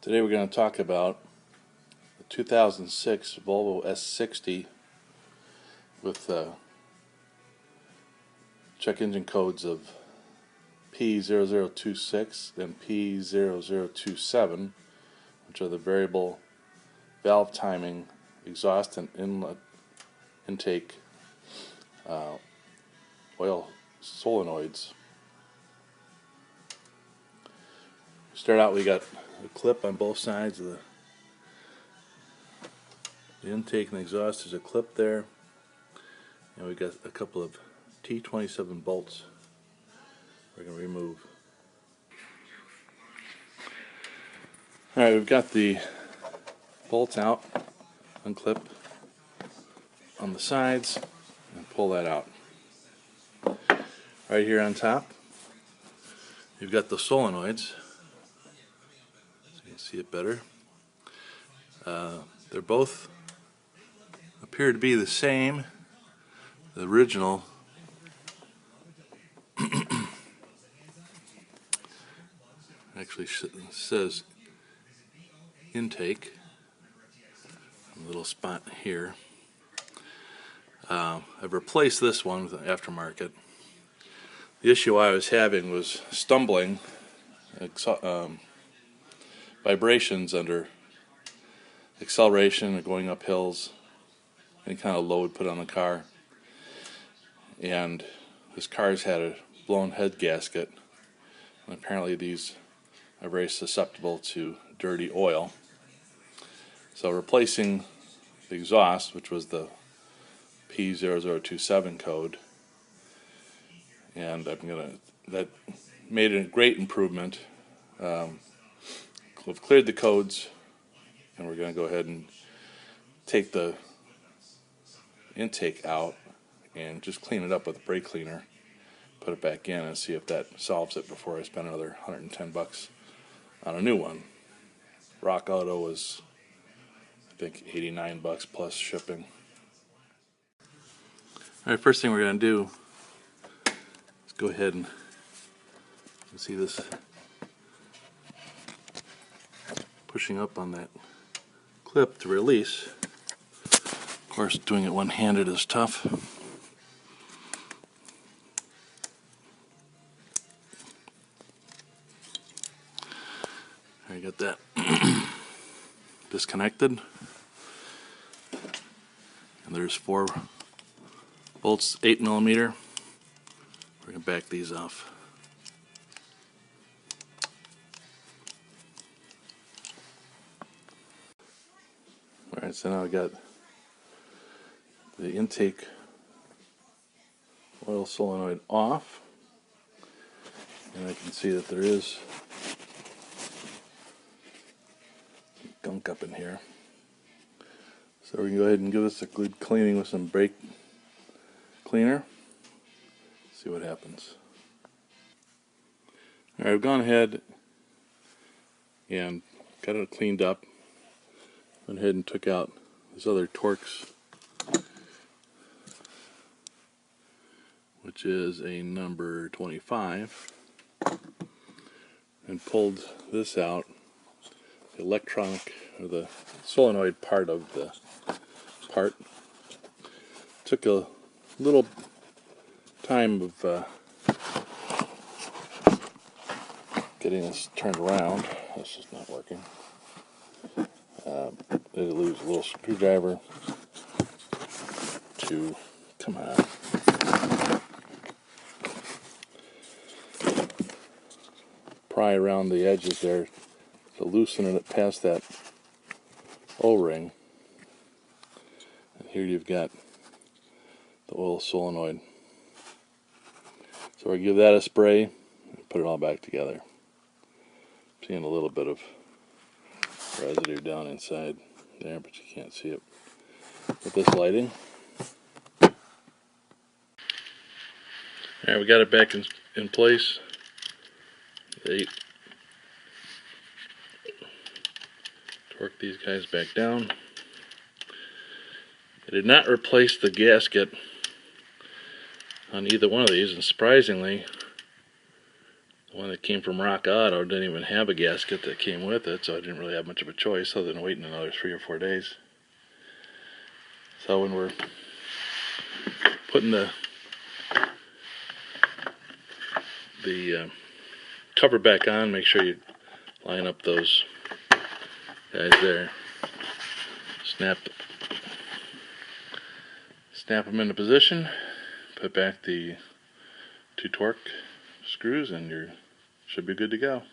Today we're going to talk about the 2006 Volvo S60 with check engine codes of P0026 and P0027, which are the variable valve timing exhaust and inlet intake oil solenoids. Start out, we got a clip on both sides of the intake and exhaust. There's a clip there, and we got a couple of T27 bolts we're going to remove. Alright, we've got the bolts out, unclip on the sides, and pull that out. Right here on top, you've got the solenoids. See it better. They're both appear to be the same. The original actually says intake. A little spot here. I've replaced this one with an aftermarket. The issue I was having was stumbling, vibrations under acceleration or going up hills, any kind of load put on the car. And this car's had a blown head gasket, and apparently these are very susceptible to dirty oil. So replacing the exhaust, which was the P0027 code, and that made a great improvement. We've cleared the codes, and we're going to go ahead and take the intake out and just clean it up with a brake cleaner, put it back in, and see if that solves it before I spend another $110 on a new one. Rock Auto was, I think, $89 plus shipping. Alright, first thing we're going to do is go ahead and see this pushing up on that clip to release. Of course, doing it one-handed is tough. I got that disconnected, and there's 4 bolts, 8mm. We're going to back these off. Alright, so now I got the intake oil solenoid off, and I can see that there is gunk up in here. So we can go ahead and give this a good cleaning with some brake cleaner. See what happens. Alright, I've gone ahead and got it cleaned up. Went ahead and took out this other Torx, which is a number 25, and pulled this out, the electronic or the solenoid part of the part. Took a little time of getting this turned around. This is not working. Did lose a little screwdriver to, come on, pry around the edges there to loosen it past that O-ring. And here you've got the oil solenoid. So I give that a spray and put it all back together. Seeing a little bit of residue down inside there, but you can't see it with this lighting. Alright, we got it back in place. Torque these guys back down. I did not replace the gasket on either one of these, and surprisingly, one that came from Rock Auto didn't even have a gasket that came with it, so I didn't really have much of a choice other than waiting another 3 or 4 days. So when we're putting the cover back on, make sure you line up those guys there. Snap them into position, put back the 2 torque screws, and you should be good to go.